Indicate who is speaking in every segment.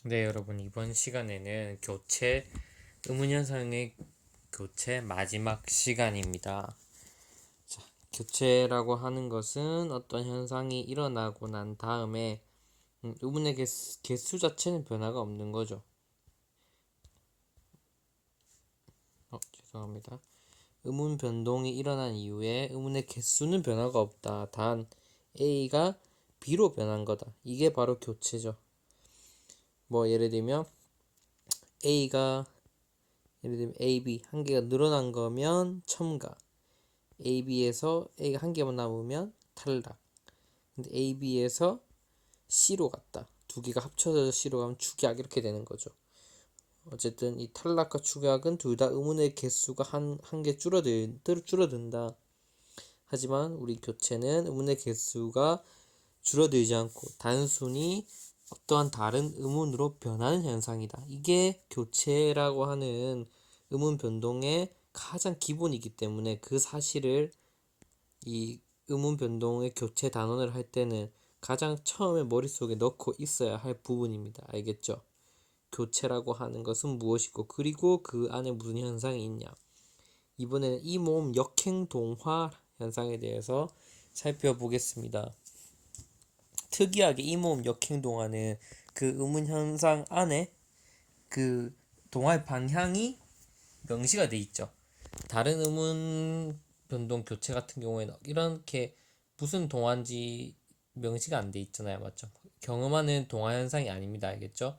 Speaker 1: 네, 여러분, 이번 시간에는 의문현상의 교체 마지막 시간입니다. 자, 교체라고 하는 것은 어떤 현상이 일어나고 난 다음에 의문의 개수 자체는 변화가 없는 거죠. 죄송합니다. 의문 변동이 일어난 이후에 의문의 개수는 변화가 없다. 단 A가 B로 변한 거다. 이게 바로 교체죠. 예를 들면 A가 예를 들면 AB 한 개가 늘어난 거면 첨가, AB에서 A가 한 개만 남으면 탈락. 근데 AB에서 C로 갔다. 두 개가 합쳐져서 C로 가면 축약 이렇게 되는 거죠. 어쨌든 이 탈락과 축약은 둘 다 의문의 개수가 한 개 줄어든다. 하지만 우리 교체는 의문의 개수가 줄어들지 않고 단순히 어떠한 다른 의문으로 변하는 현상이다. 이게 교체라고 하는 의문 변동의 가장 기본이기 때문에 그 사실을 이 의문 변동의 교체 단원을 할 때는 가장 처음에 머릿속에 넣고 있어야 할 부분입니다. 알겠죠? 교체라고 하는 것은 무엇이고 그리고 그 안에 무슨 현상이 있냐. 이번에는 이 모음 역행동화 현상에 대해서 살펴보겠습니다. 특이하게 이 모음 역행동화는 그 의문 현상 안에 그 동화의 방향이 명시가 돼 있죠. 다른 의문 변동 교체 같은 경우에는 이렇게 무슨 동화인지 명시가 안 돼 있잖아요. 맞죠? 경험하는 동화 현상이 아닙니다. 알겠죠?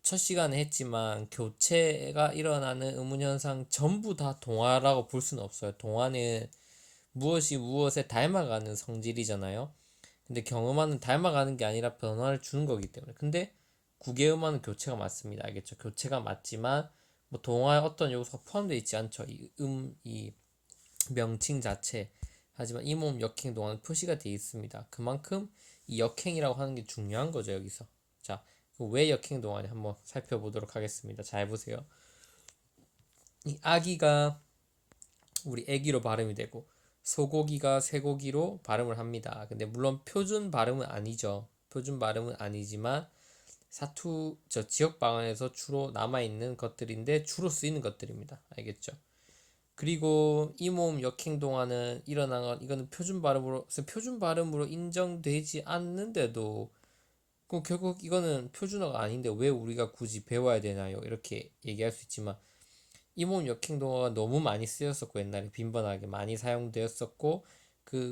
Speaker 1: 첫 시간에 했지만 교체가 일어나는 의문 현상 전부 다 동화라고 볼 수는 없어요. 동화는 무엇이 무엇에 닮아가는 성질이잖아요. 근데 경험하는 닮아가는 게 아니라 변화를 주는 거기 때문에. 근데 구개음화는 교체가 맞습니다. 알겠죠? 교체가 맞지만 동화에 어떤 요소가 포함되어 있지 않죠. 이 명칭 자체. 하지만 이 몸 역행 동화는 표시가 되어 있습니다. 그만큼 이 역행이라고 하는 게 중요한 거죠, 여기서. 자, 왜 역행 동화냐 한번 살펴보도록 하겠습니다. 잘 보세요. 이 아기가 우리 애기로 발음이 되고 소고기가 쇠고기로 발음을 합니다. 근데 물론 표준 발음은 아니죠. 표준 발음은 아니지만 지역 방언에서 주로 남아있는 것들인데 주로 쓰이는 것들입니다. 알겠죠? 그리고 이 모음 역행 동화는 일어난 건 이거는 표준 발음으로 인정되지 않는데도 결국 이거는 표준어가 아닌데 왜 우리가 굳이 배워야 되나요? 이렇게 얘기할 수 있지만 이 모음 역행 동화가 너무 많이 쓰였었고 옛날에 빈번하게 많이 사용되었었고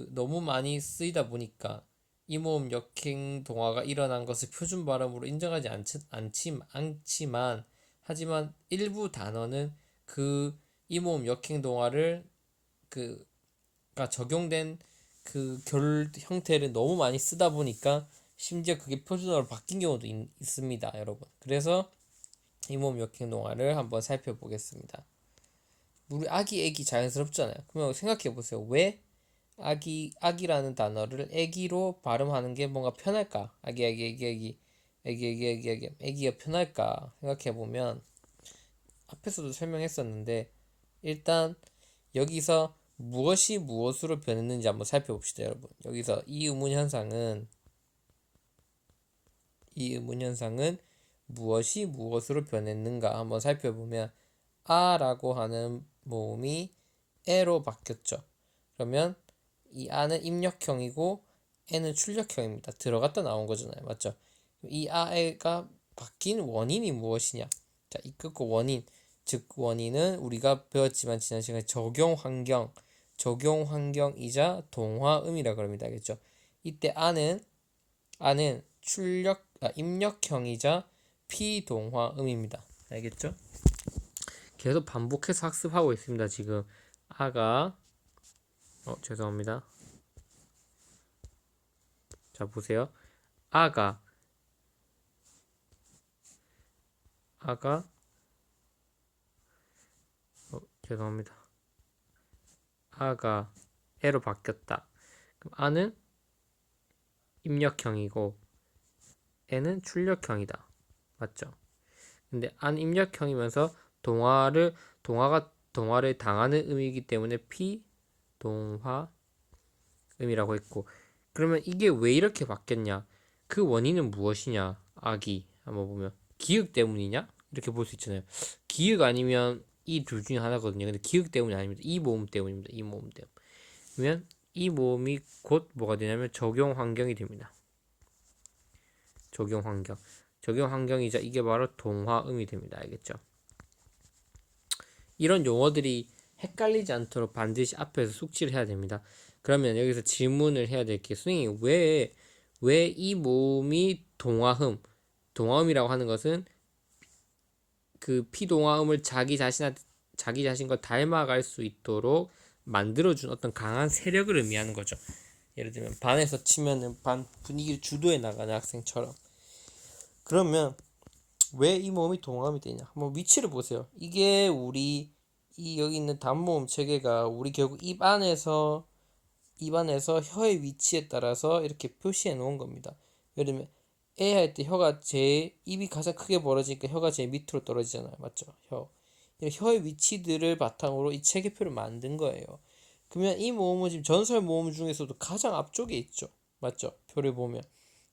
Speaker 1: 너무 많이 쓰이다 보니까 이 모음 역행 동화가 일어난 것을 표준 발음으로 인정하지 않지만 하지만 일부 단어는 이 모음 역행 동화를 그가 적용된 결 형태를 너무 많이 쓰다 보니까 심지어 그게 표준어로 바뀐 경우도 있습니다, 여러분. 그래서 이 모음 역행 동화를 한번 살펴보겠습니다. 우리 애기 자연스럽잖아요. 그러면 생각해 보세요. 왜 아기라는 단어를 애기로 발음하는 게 뭔가 편할까? 애기가 편할까? 생각해 보면 앞에서도 설명했었는데 일단 여기서 무엇이 무엇으로 변했는지 한번 살펴봅시다, 여러분. 여기서 이 의문 현상은 무엇이 무엇으로 변했는가 한번 살펴보면 아라고 하는 모음이 에로 바뀌었죠. 그러면 이 아는 입력형이고 에는 출력형입니다. 들어갔다 나온 거잖아요. 맞죠? 이 아에가 바뀐 원인이 무엇이냐? 자, 이끄고 원인. 즉 원인은 우리가 배웠지만 지난 시간에 적용 환경이자 동화음이라 그럽니다. 알겠죠? 이때 아는 입력형이자 피동화음입니다. 알겠죠? 계속 반복해서 학습하고 있습니다. 지금 아가 죄송합니다. 자, 보세요. 아가 죄송합니다. 아가 에로 바뀌었다. 그럼 아는 입력형이고 에는 출력형이다. 맞죠? 근데 안 입력형이면서 동화를 당하는 의미이기 때문에 피동화음이라고 했고 그러면 이게 왜 이렇게 바뀌었냐? 그 원인은 무엇이냐? 한번 보면 기역 때문이냐? 이렇게 볼 수 있잖아요. 기역 아니면 이 둘 중에 하나거든요. 근데 기역 때문이 아닙니다. 이 모음 때문입니다. 이 모음 때문. 그러면 이 모음이 곧 뭐가 되냐면 적용 환경이 됩니다. 적용 환경. 적용 환경이자 이게 바로 동화음이 됩니다. 알겠죠? 이런 용어들이 헷갈리지 않도록 반드시 앞에서 숙지를 해야 됩니다. 그러면 여기서 질문을 해야 될 게 선생님 왜 이 모음이 동화음이라고 하는 것은 그 피동화음을 자기 자신과 닮아갈 수 있도록 만들어준 어떤 강한 세력을 의미하는 거죠. 예를 들면 반에서 치면은 반 분위기를 주도해 나가는 학생처럼. 그러면 왜 이 모음이 동화음이 되냐? 한번 위치를 보세요. 이게 우리 이 여기 있는 단모음 체계가 우리 결국 입안에서 혀의 위치에 따라서 이렇게 표시해 놓은 겁니다. 예를 들면 에 할 때 혀가 제일 입이 가장 크게 벌어지니까 혀가 제일 밑으로 떨어지잖아요. 맞죠? 혀의 위치들을 바탕으로 이 체계표를 만든 거예요. 그러면 이 모음은 지금 전설 모음 중에서도 가장 앞쪽에 있죠. 맞죠? 표를 보면.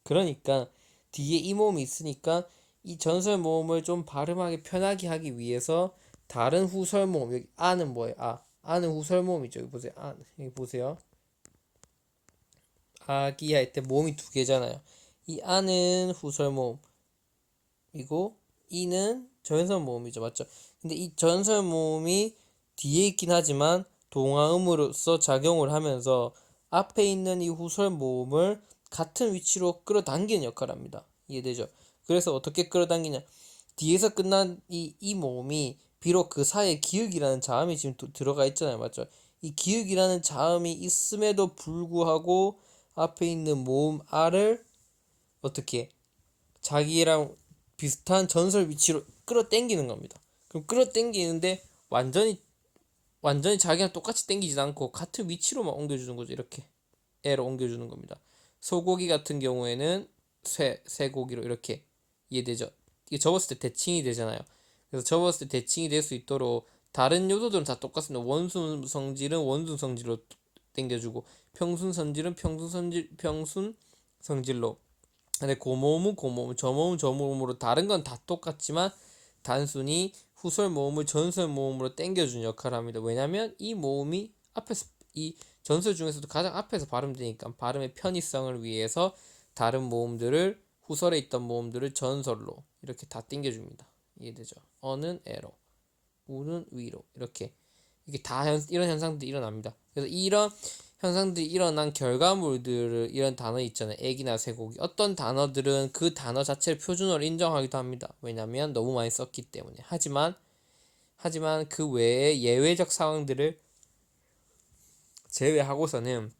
Speaker 1: 그러니까 뒤에 이 모음이 있으니까 이 전설 모음을 좀 발음하기 편하게 하기 위해서 다른 후설 모음, 여기 아는 뭐예요? 아는 후설 모음이죠. 여기 보세요. 여기 보세요. 아기 할 때 모음이 두 개잖아요. 이 아는 후설 모음이고 이는 전설 모음이죠. 맞죠? 근데 이 전설 모음이 뒤에 있긴 하지만 동화음으로서 작용을 하면서 앞에 있는 이 후설 모음을 같은 위치로 끌어당기는 역할을 합니다. 이해되죠? 그래서 어떻게 끌어당기냐? 뒤에서 끝난 이 모음이 비록 그 사이에 기역이라는 자음이 지금 들어가 있잖아요. 맞죠? 이 기역이라는 자음이 있음에도 불구하고 앞에 있는 모음 R을 어떻게 자기랑 비슷한 전설 위치로 끌어당기는 겁니다. 그럼 끌어당기는데 완전히 자기랑 똑같이 당기지 않고 같은 위치로만 옮겨주는 거죠. 이렇게 L을 옮겨주는 겁니다. 소고기 같은 경우에는 쇠고기로 이렇게 이해되죠? 이게 접었을 때 대칭이 되잖아요. 그래서 접었을 때 대칭이 될 수 있도록 다른 요소들은 다 똑같습니다. 원순 성질은 원순 성질로 당겨주고 평순 성질은 평순 성질로. 근데 고모음은 고모음, 저모음 저모음으로 다른 건 다 똑같지만 단순히 후설 모음을 전설 모음으로 당겨주는 역할을 합니다. 왜냐면 이 모음이 앞에서 이 전설 중에서도 가장 앞에서 발음되니까 발음의 편의성을 위해서 다른 모음들을 후설에 있던 모음들을 전설로 이렇게 다 당겨줍니다. 이해되죠? 어는 에로, 우는 위로 이렇게 이게 다 이런 현상들이 일어납니다. 그래서 이런 현상들이 일어난 결과물들을 이런 단어 있잖아요. 액이나 쇠고기. 어떤 단어들은 그 단어 자체를 표준어로 인정하기도 합니다. 왜냐하면 너무 많이 썼기 때문에. 하지만 그 외에 예외적 상황들을 제외하고서는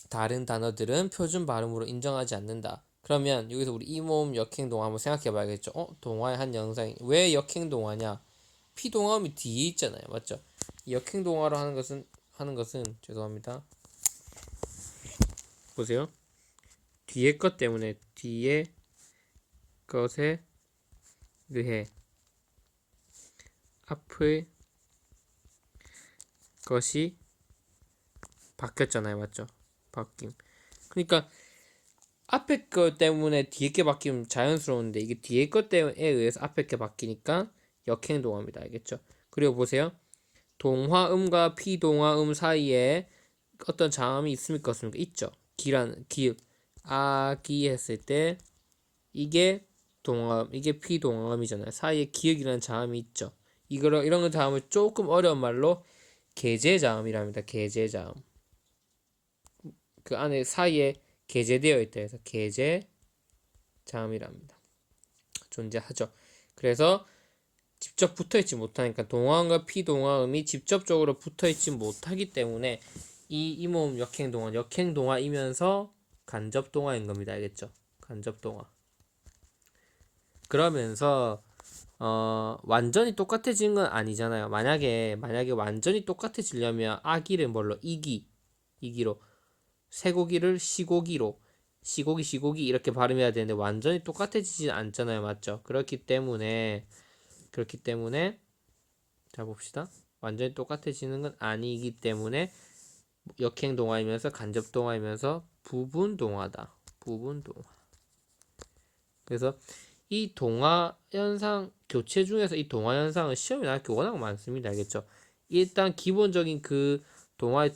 Speaker 1: 다른 단어들은 표준 발음으로 인정하지 않는다. 그러면 여기서 우리 이모음 역행동화 한번 생각해 봐야겠죠. 동화의 한 영상이 왜 역행동화냐? 피동화음이 뒤에 있잖아요. 맞죠? 이 역행동화로 하는 것은 죄송합니다. 보세요. 뒤에 것 때문에 뒤에 것에 의해 앞의 것이 바뀌었잖아요. 맞죠? 바뀜. 그러니까 앞에 것 때문에 뒤에 게 바뀌면 자연스러운데 이게 뒤에 것 때문에 의해서 앞에 게 바뀌니까 역행동화입니다. 알겠죠? 그리고 보세요. 동화음과 피동화음 사이에 어떤 자음이 있습니까? 없습니까? 있죠. 기읍 아기 했을 때 이게 동화음, 이게 피동화음이잖아요. 사이에 기역이라는 자음이 있죠. 이런 자음을 조금 어려운 말로 계제자음이랍니다. 계제자음. 그 안에 사이에 계제되어 있다 해서 계제자음이랍니다. 존재하죠. 그래서 직접 붙어있지 못하니까 동화음과 피동화음이 직접적으로 붙어있지 못하기 때문에 이 이모음 역행동화이면서 간접동화인 겁니다. 알겠죠? 간접동화. 그러면서 완전히 똑같아지는 건 아니잖아요. 만약에 완전히 똑같아지려면 아기를 뭘로 이기로 쇠고기를 시고기 이렇게 발음해야 되는데 완전히 똑같아지진 않잖아요. 맞죠? 그렇기 때문에 자 봅시다. 완전히 똑같아지는 건 아니기 때문에 역행동화이면서 간접동화이면서 부분동화다. 부분동화. 그래서 이 동화 현상 교체 중에서 이 동화 현상은 시험에 나올 게 워낙 많습니다. 알겠죠? 일단 기본적인 그 동화의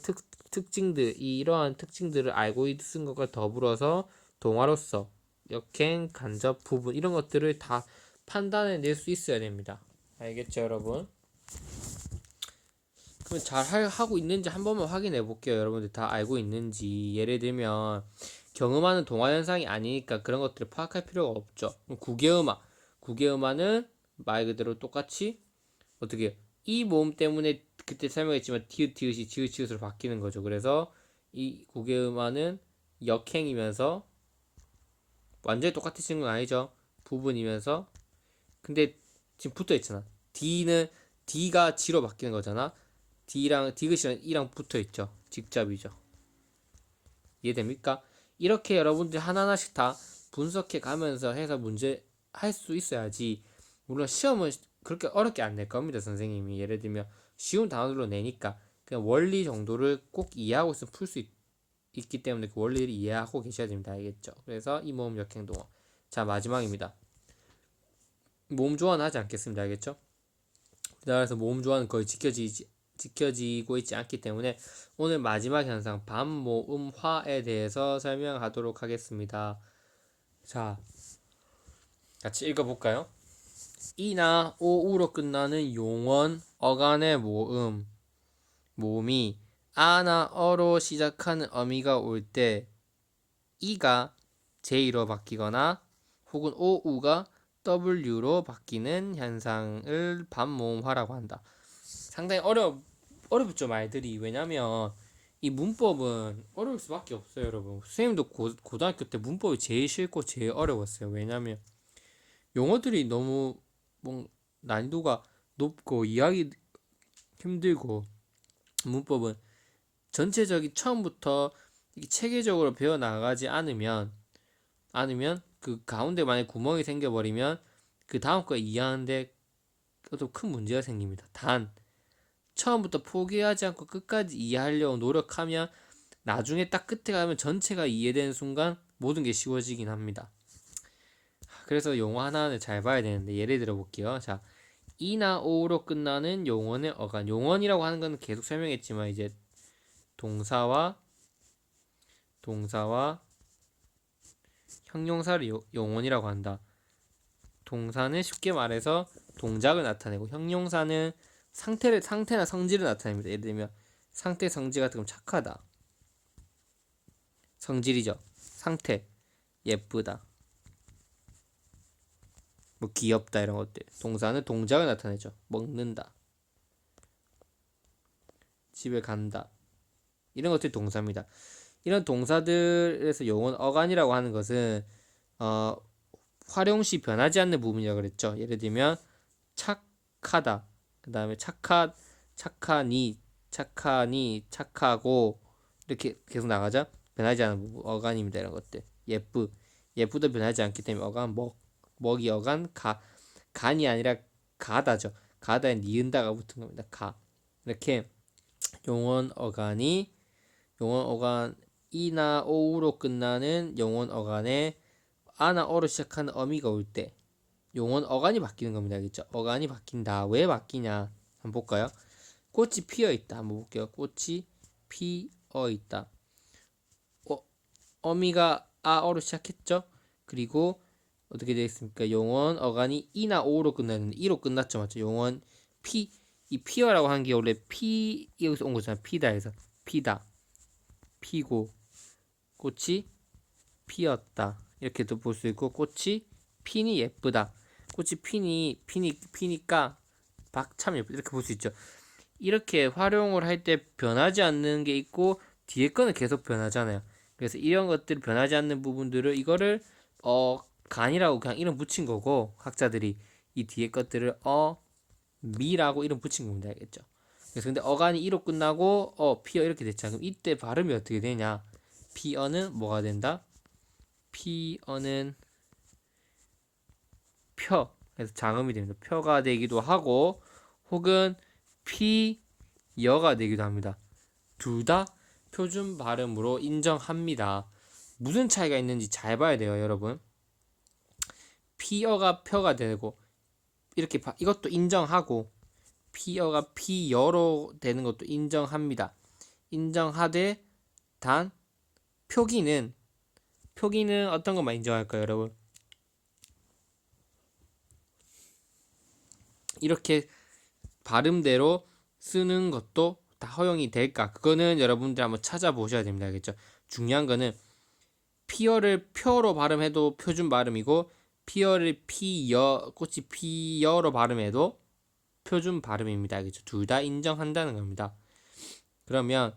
Speaker 1: 특징들, 이러한 특징들을 알고 있은 것과 더불어서 동화로서 역행, 간접, 부분 이런 것들을 다 판단해 낼 수 있어야 됩니다. 알겠죠, 여러분? 그럼 하고 있는지 한 번만 확인해 볼게요. 여러분들 다 알고 있는지. 예를 들면 경음화는 동화 현상이 아니니까 그런 것들을 파악할 필요가 없죠. 구개음화, 구개음화는 말 그대로 똑같이 어떻게 이 모음 때문에 그때 설명했지만 디귿 디귿이 지읒 지읒으로 바뀌는 거죠. 그래서 이 구개음화는 역행이면서 완전히 똑같아지는 건 아니죠. 부분이면서 근데 지금 붙어 있잖아. D가 G로 바뀌는 거잖아. D랑 디귿이랑 E랑 붙어 있죠. 직접이죠. 이해됩니까? 이렇게 여러분들이 하나하나씩 다 분석해 가면서 해서 문제 할 수 있어야지. 물론 시험은 그렇게 어렵게 안 낼 겁니다, 선생님이. 예를 들면 쉬운 단어들로 내니까 그냥 원리 정도를 꼭 이해하고 있으면 풀 수 있기 때문에 그 원리를 이해하고 계셔야 됩니다. 알겠죠? 그래서 이 모음 역행동어. 자, 마지막입니다. 모음 조화는 하지 않겠습니다. 알겠죠? 우리나라에서 모음 조화는 거의 지켜지고 있지 않기 때문에 오늘 마지막 현상 반모음화에 대해서 설명하도록 하겠습니다. 자, 같이 읽어볼까요? 이나 오우로 끝나는 용언 어간의 모음이 아나 어로 시작하는 어미가 올 때 이가 J로 바뀌거나 혹은 오우가 W로 바뀌는 현상을 반모음화라고 한다. 상당히 어렵죠, 말들이. 왜냐면 이 문법은 어려울 수밖에 없어요, 여러분. 선생님도 고등학교 때 문법이 제일 싫고 제일 어려웠어요. 왜냐면 용어들이 너무 난이도가 높고 이해하기 힘들고, 문법은 전체적인 처음부터 체계적으로 배워 나가지 않으면 그 가운데 만약 구멍이 생겨버리면 그 다음 거 이해하는데 또 큰 문제가 생깁니다. 단 처음부터 포기하지 않고 끝까지 이해하려고 노력하면 나중에 딱 끝에 가면 전체가 이해되는 순간 모든 게 쉬워지긴 합니다. 그래서 용어 하나는 잘 봐야 되는데, 예를 들어 볼게요. 자, 이나 오로 끝나는 용언의 어간. 용언이라고 하는 건 계속 설명했지만 이제 동사와 형용사를 용언이라고 한다. 동사는 쉽게 말해서 동작을 나타내고, 형용사는 상태나 성질을 나타냅니다. 예를 들면 상태, 성질 같은 건 착하다. 성질이죠. 상태, 예쁘다, 뭐 귀엽다 이런 것들. 동사는 동작을 나타내죠. 먹는다, 집에 간다. 이런 것들이 동사입니다. 이런 동사들에서 용언 어간이라고 하는 것은 활용시 변하지 않는 부분이라고 그랬죠. 예를 들면 착하다, 그 다음에 착하니, 착하고 이렇게 계속 나가죠. 변하지 않는 부분 어간입니다. 이런 것들. 예쁘도 변하지 않기 때문에 어간. 먹이 어간. 간이 아니라 가다죠. 가다에 니은다가 붙은 겁니다. 이렇게 용언 어간 이나 오우로 끝나는 용언 어간에 아나 어로 시작하는 어미가 올 때 용언 어간이 바뀌는 겁니다. 알겠죠? 어간이 바뀐다. 왜 바뀌냐? 한번 볼까요? 꽃이 피어 있다. 한번 볼게요. 꽃이 피어 있다. 어미가 아어로 시작했죠? 그리고 어떻게 되겠습니까? 용언 어간이 이나 오로 끝나는데 이로 끝났죠, 맞죠? 용언 이 피어라고 하는 게 원래 여기서 온 거잖아. 피다에서 피다, 피고, 꽃이 피었다. 이렇게도 볼 수 있고, 꽃이 피니 예쁘다. 꽃이 피니까 참 예쁘다. 이렇게 볼 수 있죠. 이렇게 활용을 할 때 변하지 않는 게 있고 뒤에 거는 계속 변하잖아요. 그래서 이런 것들이 변하지 않는 부분들을 이거를 간이라고 그냥 이름 붙인 거고, 학자들이 이 뒤에 것들을 미라고 이름 붙인 겁니다. 알겠죠? 그래서 근데 어간이 이로 끝나고 피어 이렇게 됐잖아. 그럼 이때 발음이 어떻게 되냐? 피어는 뭐가 된다? 피어는 표. 그래서 장음이 됩니다. 표가 되기도 하고 혹은 피여가 되기도 합니다. 둘 다 표준 발음으로 인정합니다. 무슨 차이가 있는지 잘 봐야 돼요, 여러분. 피어가 펴가 되고 이렇게 이것도 인정하고 피어가 피여로 되는 것도 인정합니다. 인정하되 단 표기는 어떤 것만 인정할까요, 여러분? 이렇게 발음대로 쓰는 것도 다 허용이 될까? 그거는 여러분들 한번 찾아보셔야 됩니다. 알겠죠? 중요한 거는 피어를 표로 발음해도 표준 발음이고 피어를 꽃이 피여로 발음해도 표준 발음입니다. 알겠죠? 둘 다 인정한다는 겁니다. 그러면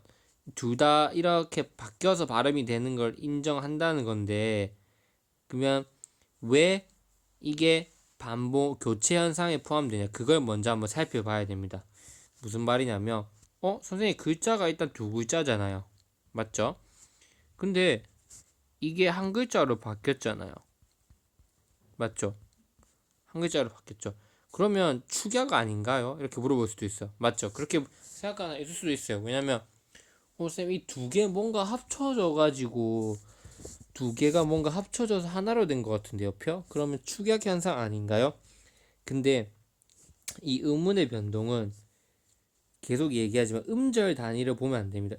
Speaker 1: 둘 다 이렇게 바뀌어서 발음이 되는 걸 인정한다는 건데 그러면 왜 이게 반복 교체 현상에 포함되냐? 그걸 먼저 한번 살펴봐야 됩니다. 무슨 말이냐면 선생님 글자가 일단 두 글자잖아요. 맞죠? 근데 이게 한 글자로 바뀌었잖아요. 맞죠? 한 글자로 바뀌었죠. 그러면 축약 아닌가요? 이렇게 물어볼 수도 있어. 맞죠? 그렇게 생각하는 있을 수도 있어요. 왜냐면 쌤 이 두 개 뭔가 합쳐져 가지고 두 개가 뭔가 합쳐져서 하나로 된 것 같은데요, 표? 그러면 축약 현상 아닌가요? 근데 이 음운의 변동은 계속 얘기하지만 음절 단위를 보면 안 됩니다.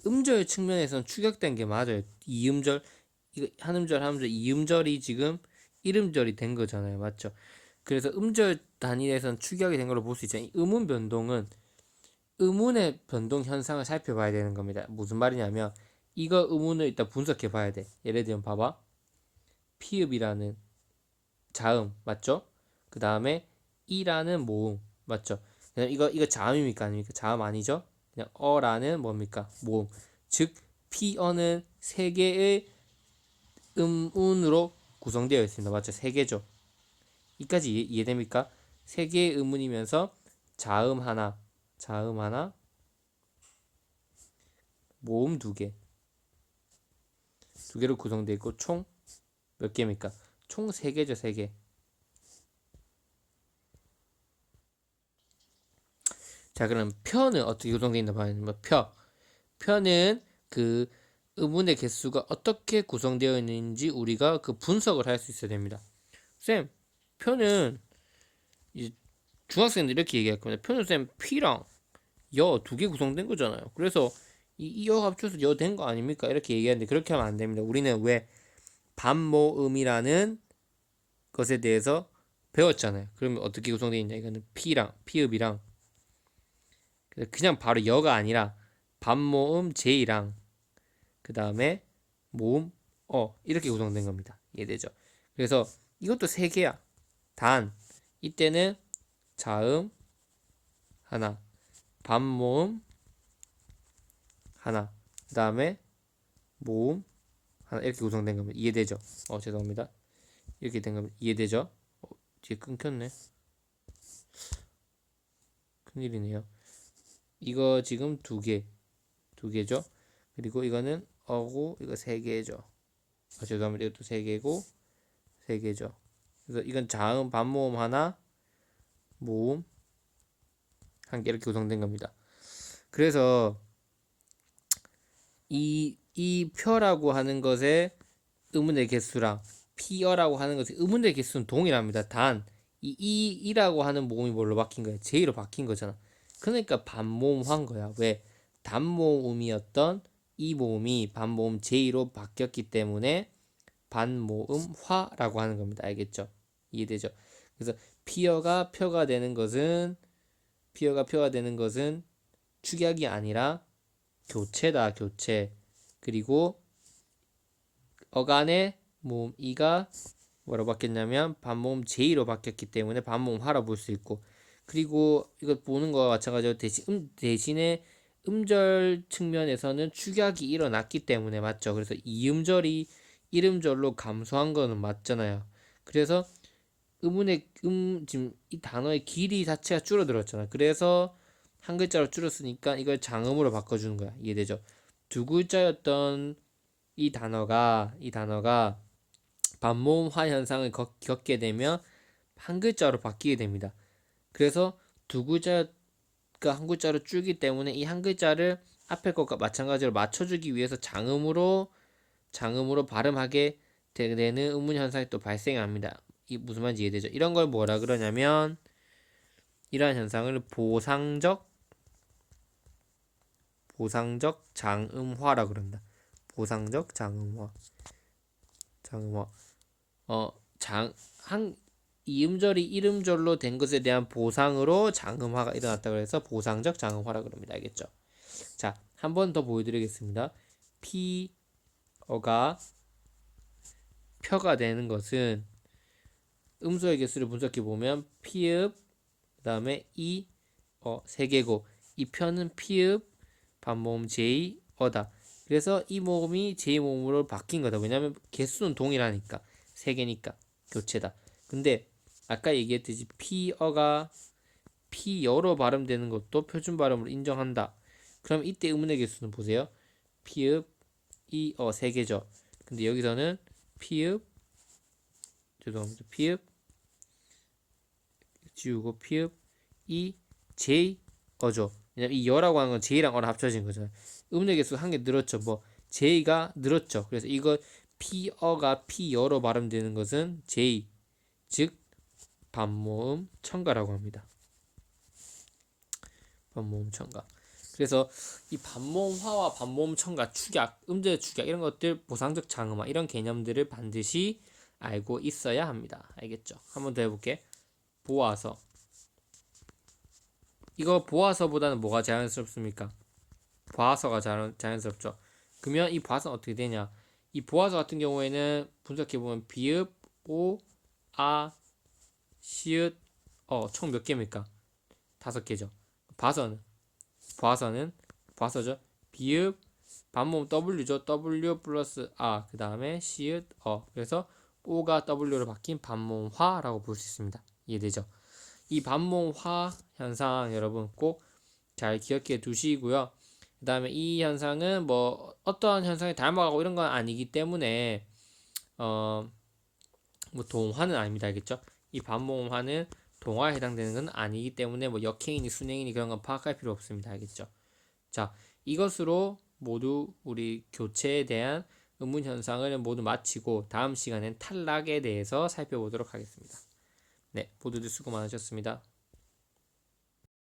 Speaker 1: 음절 측면에서는 축약된 게 맞아요. 이음절, 이거 한 음절, 한 음절, 이음절이 지금 1음절이 된 거잖아요. 맞죠? 그래서 음절 단위에서는 축약이 된 걸로 볼 수 있잖아요. 음운 변동은 음운의 변동 현상을 살펴봐야 되는 겁니다. 무슨 말이냐면 이거 음운을 일단 분석해 봐야 돼. 예를 들면 봐봐. 피읍이라는 자음 맞죠? 그 다음에 이라는 모음 맞죠? 그냥 이거 자음입니까 아닙니까? 자음 아니죠? 그냥 어라는 뭡니까? 모음. 즉 피어는 세 개의 음운으로 구성되어 있습니다. 맞죠? 세 개죠. 이까지 이해됩니까? 세 개의 음운이면서 자음 하나, 모음 두 개, 두 개로 구성되어 있고 총 몇 개입니까? 총 세 개죠, 세 개. 자, 그럼 표는 어떻게 구성되어 있나 봐요. 표는 그 음운의 개수가 어떻게 구성되어 있는지 우리가 그 분석을 할 수 있어야 됩니다. 쌤, 표는 이제 중학생들 이렇게 얘기할 겁니다. 표는 쌤 P랑 여 두 개 구성된 거잖아요. 그래서 이 여 합쳐서 여 된 거 아닙니까? 이렇게 얘기하는데 그렇게 하면 안 됩니다. 우리는 왜 반모음이라는 것에 대해서 배웠잖아요. 그러면 어떻게 구성되어 있냐? 이거는 P랑 피읍이랑 그냥 바로 여가 아니라 반모음 J랑 그 다음에 모음 이렇게 구성된 겁니다. 이해되죠? 그래서 이것도 세 개야. 단 이때는 자음 하나, 반모음 하나, 그 다음에 모음 하나 이렇게 구성된 겁니다. 이해되죠? 죄송합니다. 이렇게 된 겁니다. 이해되죠? 뒤에 끊겼네. 큰일이네요. 이거 지금 두 개죠? 그리고 이거는 어고 이거 세 개죠. 죄송합니다. 이것도 세 개고 세 개죠. 그래서 이건 자음 반모음 하나, 모음 한 개 이렇게 구성된 겁니다. 그래서 이 표라고 하는 것의 의문의 개수랑 피어라고 하는 것의 의문의 개수는 동일합니다. 단 이라고 하는 모음이 뭘로 바뀐 거야? J로 바뀐 거잖아. 그러니까 반모음한 거야. 왜? 단모음이었던 이 모음이 반모음 J로 바뀌었기 때문에 반모음화라고 하는 겁니다. 알겠죠? 이해되죠? 그래서 피어가 표가 되는 것은 축약이 아니라 교체다, 교체. 그리고 어간의 모음 이가 뭐라고 바뀌었냐면 반모음 J로 바뀌었기 때문에 반모음화라 볼 수 있고, 그리고 이거 보는 거와 마찬가지로 대신에 음절 측면에서는 축약이 일어났기 때문에 맞죠. 그래서 이음절이 1음절로 감소한 거는 맞잖아요. 그래서 지금 이 단어의 길이 자체가 줄어들었잖아. 그래서 한 글자로 줄였으니까 이걸 장음으로 바꿔주는 거야. 이해되죠? 두 글자였던 이 단어가 반모음화 현상을 겪게 되면 한 글자로 바뀌게 됩니다. 그래서 두 글자가 한 글자로 줄기 때문에 이 한 글자를 앞에 것과 마찬가지로 맞춰주기 위해서 장음으로 발음하게 되는 의문 현상이 또 발생합니다. 이 무슨 말인지 이해되죠? 이런 걸 뭐라 그러냐면 이러한 현상을 보상적 장음화라 그럽니다. 보상적 장음화. 한 이음절이 이름절로 된 것에 대한 보상으로 장음화가 일어났다고 해서 보상적 장음화라 그럽니다. 알겠죠? 자, 한 번 더 보여드리겠습니다. 피어가 표가 되는 것은 음소의 개수를 분석해 보면 피읍 그다음에 세 개고 이 표는 피읍 반모음 j 어다. 그래서 이 모음이 j 모음으로 바뀐 거다. 왜냐면 개수는 동일하니까 세 개니까 교체다. 근데 아까 얘기했듯이 피어가 피여로 발음되는 것도 표준 발음으로 인정한다. 그럼 이때 의문의 개수는 보세요. 피읍 세 개죠. 근데 여기서는 피읍 죄송합니다. 피읍 지우고 피읍 j 어죠. 왜냐면 이 여라고 하는 건 j랑 어랑 합쳐진 거잖아요. 음의 개수 한 개 늘었죠. 뭐 j가 늘었죠. 그래서 이거 피어가 피여로 발음되는 것은 j 즉 반모음 첨가라고 합니다. 반모음 첨가. 그래서 이 반모음화와 반모음 첨가, 축약, 음절의 축약 이런 것들 보상적 장음화 이런 개념들을 반드시 알고 있어야 합니다. 알겠죠? 한번 더 해볼게. 보아서. 이거 보아서보다는 뭐가 자연스럽습니까? 봐서가 자연스럽죠. 그러면 이 봐서는 어떻게 되냐? 이 보아서 같은 경우에는 분석해보면 비읍, 오, 아, 시읒, 총 몇 개입니까? 5개죠. 봐서는 비읍 반모음 W죠. W 플러스 아 그 다음에 시읒 그래서 O가 W로 바뀐 반모음화라고 볼 수 있습니다. 이해되죠? 이 반모음화 현상 여러분 꼭 잘 기억해 두시고요. 그 다음에 이 현상은 뭐 어떠한 현상이 닮아가고 이런 건 아니기 때문에 뭐 동화는 아닙니다. 알겠죠? 이 반모음화는 동화에 해당되는 건 아니기 때문에 뭐 역행이니 순행이니 그런 건 파악할 필요 없습니다. 알겠죠? 자, 이것으로 모두 우리 교체에 대한 의문 현상을 모두 마치고 다음 시간엔 탈락에 대해서 살펴보도록 하겠습니다. 네, 모두들 수고 많으셨습니다.